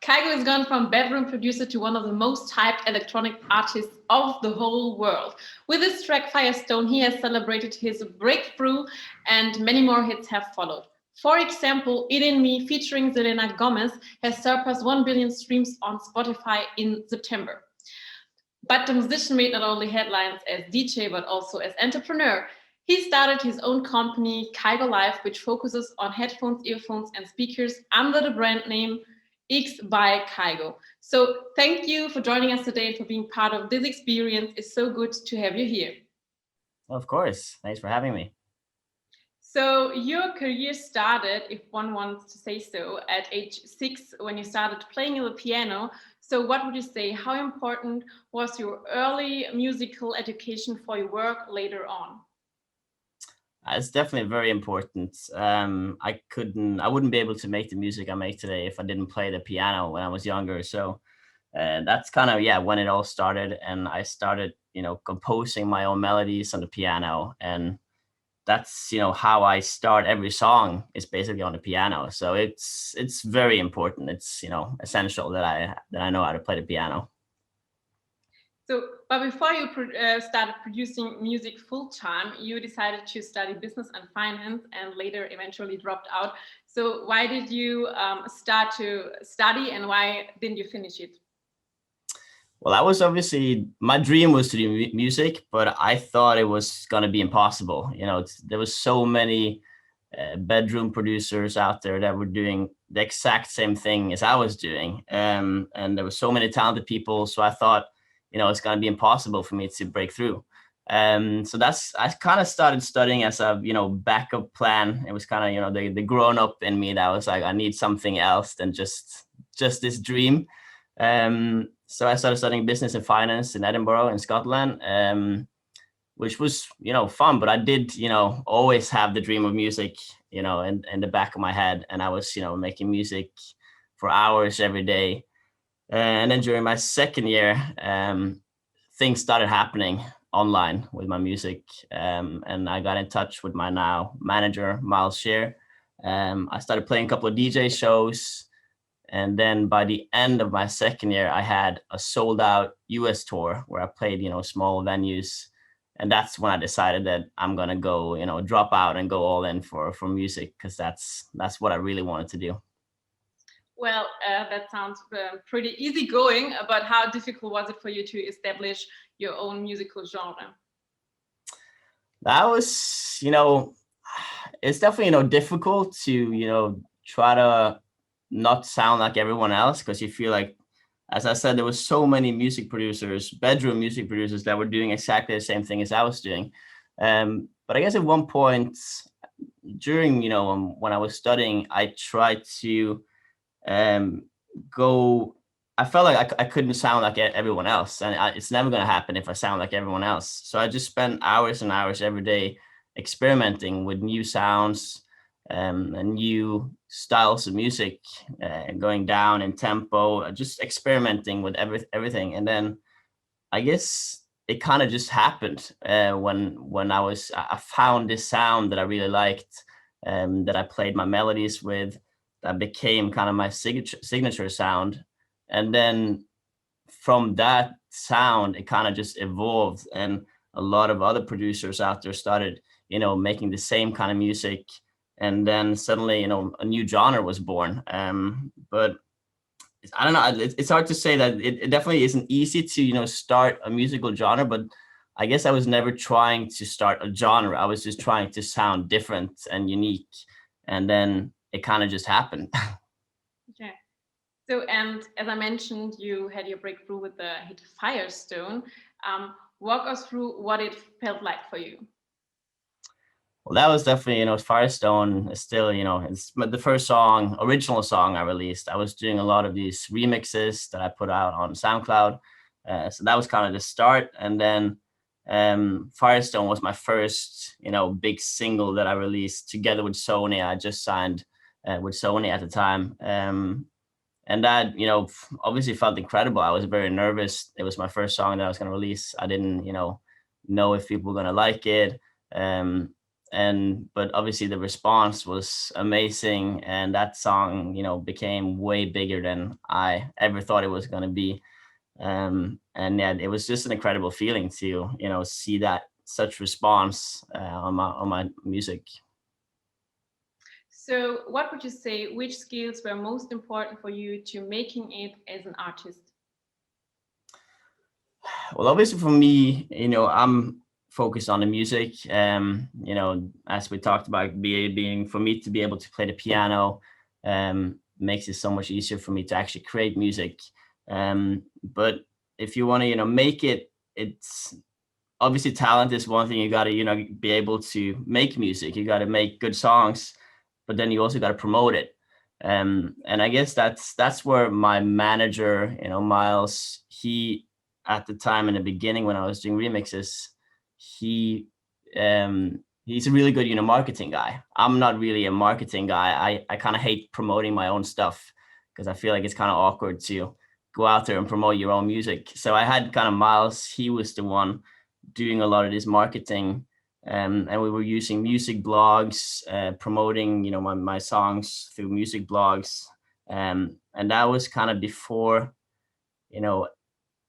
Kygo has gone from bedroom producer to one of the most hyped electronic artists of the whole world. With his track Firestone, he has celebrated his breakthrough and many more hits have followed. For example, It In Me featuring Selena Gomez has surpassed 1 billion streams on Spotify in September. But the musician made not only headlines as DJ but also as entrepreneur. He started his own company, Kygo Life, which focuses on headphones, earphones, and speakers under the brand name X by Kygo. So thank you for joining us today and for being part of this experience. It's so good to have you here. Of course. Thanks for having me. So your career started, if one wants to say so, at age 6 when you started playing the piano. So what would you say? How important was your early musical education for your work later on? It's definitely very important. I wouldn't be able to make the music I make today if I didn't play the piano when I was younger. So that's kind of, yeah, when it all started. And I started, composing my own melodies on the piano. And that's, how I start every song is basically on the piano. So it's very important. It's, essential that I know how to play the piano. So, but before you started producing music full time, you decided to study business and finance and later eventually dropped out. So, why did you start to study and why didn't you finish it? Well, that was obviously my dream was to do music, but I thought it was going to be impossible. There was so many bedroom producers out there that were doing the exact same thing as I was doing. And there were so many talented people. So I thought, it's going to be impossible for me to break through. So I kind of started studying as a, backup plan. It was kind of, the grown up in me that was like, I need something else than just this dream. So I started studying business and finance in Edinburgh in Scotland. Which was, fun, but I did, always have the dream of music, in the back of my head. And I was, making music for hours every day. And then during my second year, things started happening online with my music. And I got in touch with my now manager, Miles Shear. I started playing a couple of DJ shows. And then by the end of my second year, I had a sold out US tour where I played, small venues. And that's when I decided that I'm going to go, drop out and go all in for music, because that's what I really wanted to do. Well, that sounds pretty easy going, but how difficult was it for you to establish your own musical genre? That was, it's definitely, difficult to, try to not sound like everyone else, because you feel like, as I said, there was so many music producers, bedroom music producers that were doing exactly the same thing as I was doing. But I guess at one point during, when I was studying, I tried to go. I felt like I couldn't sound like everyone else, and it's never going to happen if I sound like everyone else. So I just spent hours and hours every day experimenting with new sounds and new styles of music, going down in tempo, just experimenting with everything. And then I guess it kind of just happened when I found this sound that I really liked, that I played my melodies with, that became kind of my signature sound. And then from that sound, it kind of just evolved, and a lot of other producers out there started, making the same kind of music. And then suddenly, a new genre was born. But I don't know. It's hard to say that it definitely isn't easy to, start a musical genre, but I guess I was never trying to start a genre. I was just trying to sound different and unique. And then it kind of just happened. Okay. So, and as I mentioned, you had your breakthrough with the hit Firestone. Walk us through what it felt like for you. Well, that was definitely, Firestone is still, it's the first original song I released. I was doing a lot of these remixes that I put out on SoundCloud. So that was kind of the start. And then Firestone was my first, big single that I released together with Sony. I just signed with Sony at the time. And that, obviously felt incredible. I was very nervous. It was my first song that I was going to release. I didn't, know if people were going to like it. but obviously the response was amazing, and that song, became way bigger than I ever thought it was going to be. And yeah, it was just an incredible feeling to see that such response on my music. So, what would you say? Which skills were most important for you to making it as an artist? Well, obviously for me, I'm focused on the music. As we talked about, being for me to be able to play the piano, makes it so much easier for me to actually create music. But if you want to, make it, it's obviously talent is one thing. You got to, be able to make music. You got to make good songs, but then you also got to promote it. And I guess that's where my manager, Miles, he, at the time in the beginning when I was doing remixes, he he's a really good, marketing guy. I'm not really a marketing guy. I kind of hate promoting my own stuff because I feel like it's kind of awkward to go out there and promote your own music. So I had kind of Miles. He was the one doing a lot of this marketing, and we were using music blogs, promoting my songs through music blogs, and that was kind of before, you know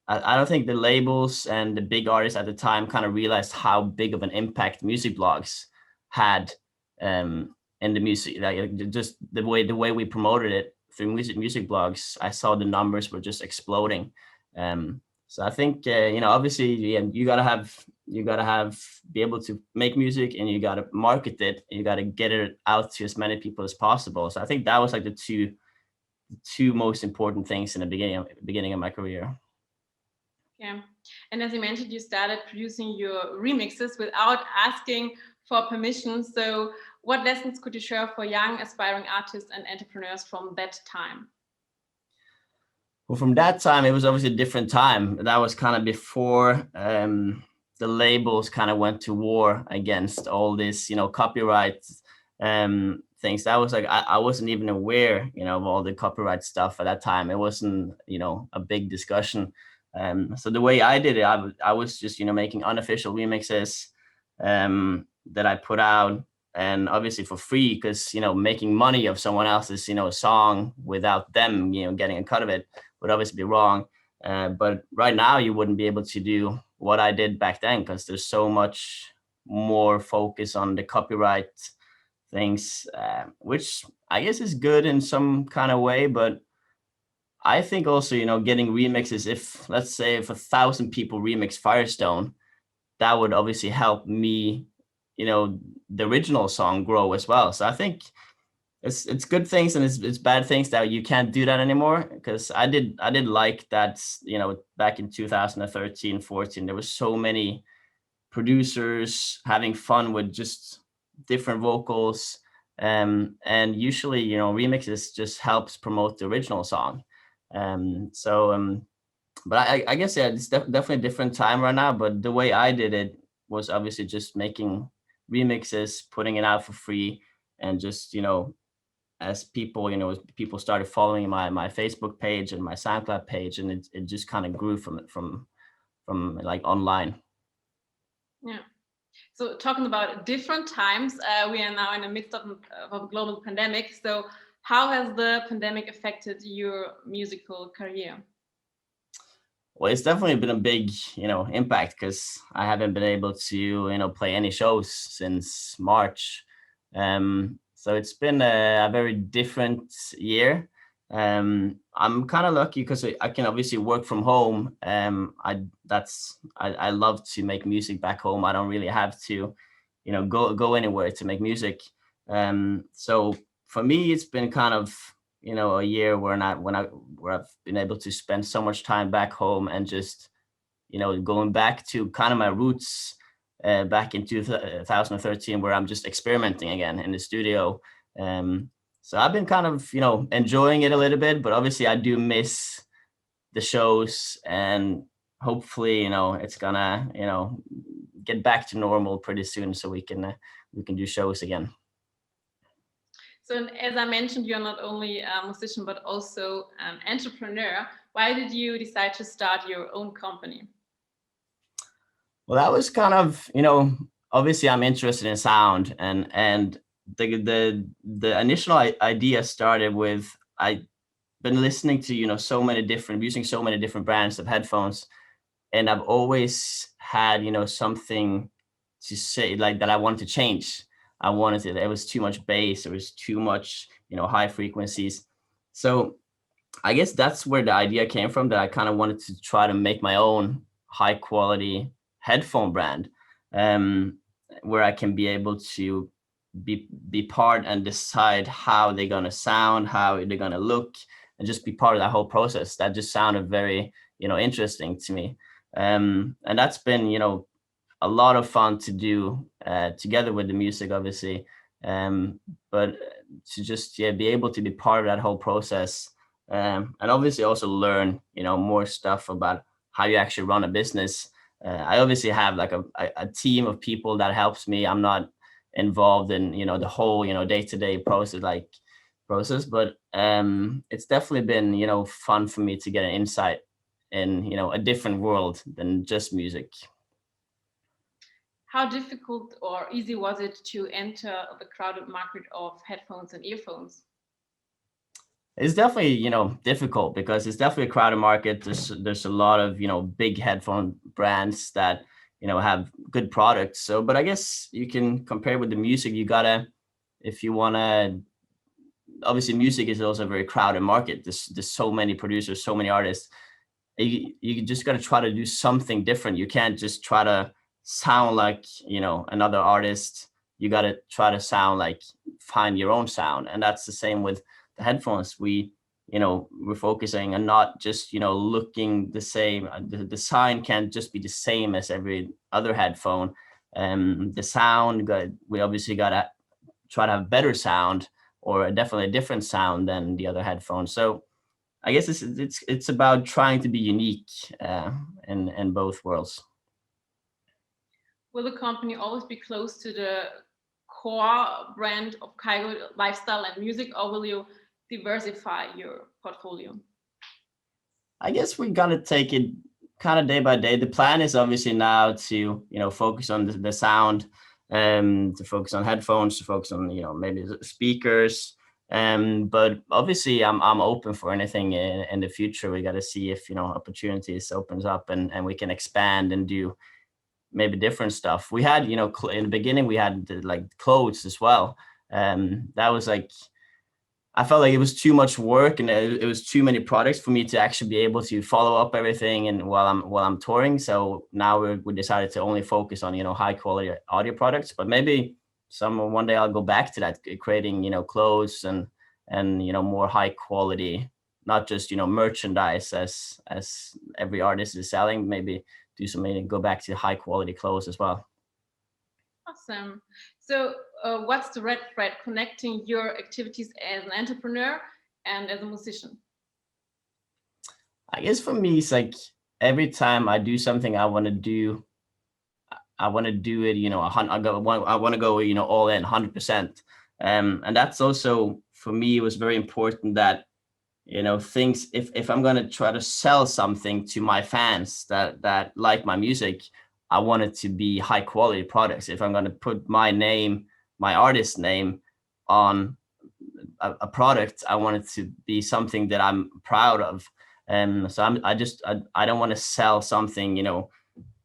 I don't think the labels and the big artists at the time kind of realized how big of an impact music blogs had, in the music, like just the way we promoted it through music blogs. I saw the numbers were just exploding. So I think, obviously, yeah, you gotta have be able to make music, and you gotta market it, and you gotta get it out to as many people as possible. So I think that was like the two most important things in the beginning of my career. Yeah. And as you mentioned, you started producing your remixes without asking for permission. So, what lessons could you share for young aspiring artists and entrepreneurs from that time? Well, from that time, it was obviously a different time. That was kind of before, the labels kind of went to war against all this, copyright, things. That was like I wasn't even aware, of all the copyright stuff at that time. It wasn't, a big discussion. So the way I did it, I was just, making unofficial remixes, that I put out, and obviously for free, because making money of someone else's, song without them, getting a cut of it would obviously be wrong. But right now, you wouldn't be able to do what I did back then, because there's so much more focus on the copyright things, which I guess is good in some kind of way. But I think also, getting remixes, if let's say if 1,000 people remix Firestone, that would obviously help me, the original song grow as well. So I think it's good things, and it's bad things that you can't do that anymore, because I did like that, back in 2013, 14, there was so many producers having fun with just different vocals, and usually, remixes just helps promote the original song. But I guess, yeah, it's definitely a different time right now, but the way I did it was obviously just making remixes, putting it out for free, and just, as people started following my Facebook page and my SoundCloud page, and it just kind of grew from like online. Yeah. So, talking about different times, we are now in the midst of a global pandemic. So, how has the pandemic affected your musical career? Well, it's definitely been a big, impact, because I haven't been able to, play any shows since March. So it's been a very different year. I'm kind of lucky because I can obviously work from home. I love to make music back home. I don't really have to, go anywhere to make music. So for me, it's been kind of, a year where I've been able to spend so much time back home, and just, going back to kind of my roots, back in 2013, where I'm just experimenting again in the studio. So I've been kind of, enjoying it a little bit, but obviously I do miss the shows, and hopefully, it's gonna, get back to normal pretty soon, so we can do shows again. So, as I mentioned, you're not only a musician but also an entrepreneur. Why did you decide to start your own company? Well, that was kind of, obviously I'm interested in sound, and the initial idea started with I been listening to so many different using so many different brands of headphones, and I've always had something to say like that I wanted to change. I wanted it. It was too much bass. It was too much high frequencies. So I guess that's where the idea came from, that I kind of wanted to try to make my own high quality headphone brand, um, where I can be able to be part and decide how they're gonna sound, how they're gonna look, and just be part of that whole process. That just sounded very interesting to me, and that's been a lot of fun to do together with the music, obviously. But to just be able to be part of that whole process, and obviously also learn more stuff about how you actually run a business. I obviously have like a team of people that helps me. I'm not involved in the whole day-to-day process, but it's definitely been fun for me to get an insight in a different world than just music. How difficult or easy was it to enter the crowded market of headphones and earphones? It's definitely, difficult because it's definitely a crowded market. There's a lot of, big headphone brands that, have good products. So, but I guess you can compare with the music. You gotta, if you wanna, obviously music is also a very crowded market. There's so many producers, so many artists. You just gotta try to do something different. You can't just try to sound like, another artist. You gotta try to sound like, find your own sound. And that's the same with the headphones. We're focusing on not just looking the same. The design can't just be the same as every other headphone. The sound, we obviously gotta try to have better sound, or definitely a different sound than the other headphones. So I guess it's about trying to be unique in both worlds. Will the company always be close to the core brand of Kygo lifestyle and music, or will you diversify your portfolio? I guess we gotta take it kind of day by day. The plan is obviously now to focus on the sound, to focus on headphones, to focus on maybe speakers. But obviously I'm open for anything in the future. We got to see if opportunities opens up, and we can expand and do maybe different stuff. We had in the beginning we had like clothes as well. That was like, I felt like it was too much work, and it was too many products for me to actually be able to follow up everything and while I'm touring. So now we decided to only focus on high quality audio products. But maybe one day I'll go back to that, creating clothes and more high quality, not just merchandise as every artist is selling. Maybe do something, go back to high quality clothes as well. Awesome. So, what's the red thread connecting your activities as an entrepreneur and as a musician? I guess for me, it's like every time I do something I want to do it, I want to go, all in 100%. And that's also for me, it was very important that, things, if I'm going to try to sell something to my fans that like my music, I want it to be high quality products. If I'm going to put my name, my artist name on a product, I want it to be something that I'm proud of. And so I don't want to sell something,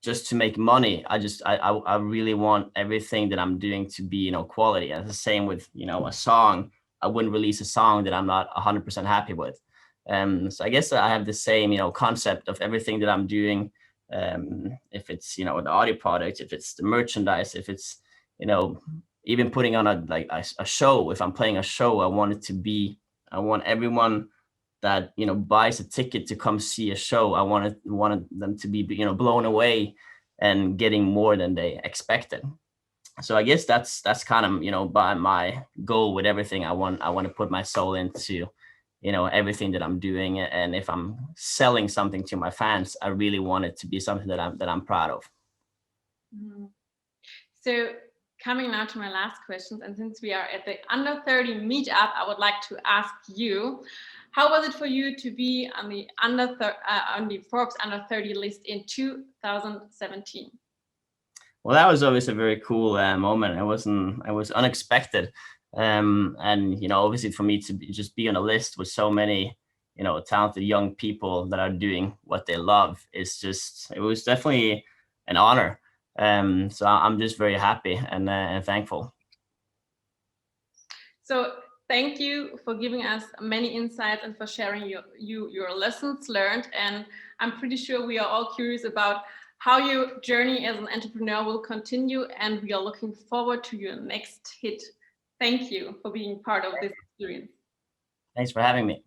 just to make money. I really want everything that I'm doing to be, quality. And it's the same with, a song. I wouldn't release a song that I'm not 100% happy with. So I guess I have the same, concept of everything that I'm doing. If it's, the audio product, if it's the merchandise, if it's, you know, even putting on a show. If I'm playing a show, I want everyone that buys a ticket to come see a show. I wanted them to be blown away and getting more than they expected. So I guess that's kind of by my goal with everything. I want to put my soul into everything that I'm doing, and if I'm selling something to my fans, I really want it to be something that I'm proud of. Mhm. So, coming now to my last questions, and since we are at the under 30 meetup, I would like to ask you, how was it for you to be on the on the Forbes under 30 list in 2017? Well, that was always a very cool moment. It was unexpected. And, obviously for me to just be on a list with so many, talented young people that are doing what they love it was definitely an honor. So I'm just very happy and thankful. So thank you for giving us many insights and for sharing your lessons learned. And I'm pretty sure we are all curious about how your journey as an entrepreneur will continue, and we are looking forward to your next hit. Thank you for being part of this experience. Thanks for having me.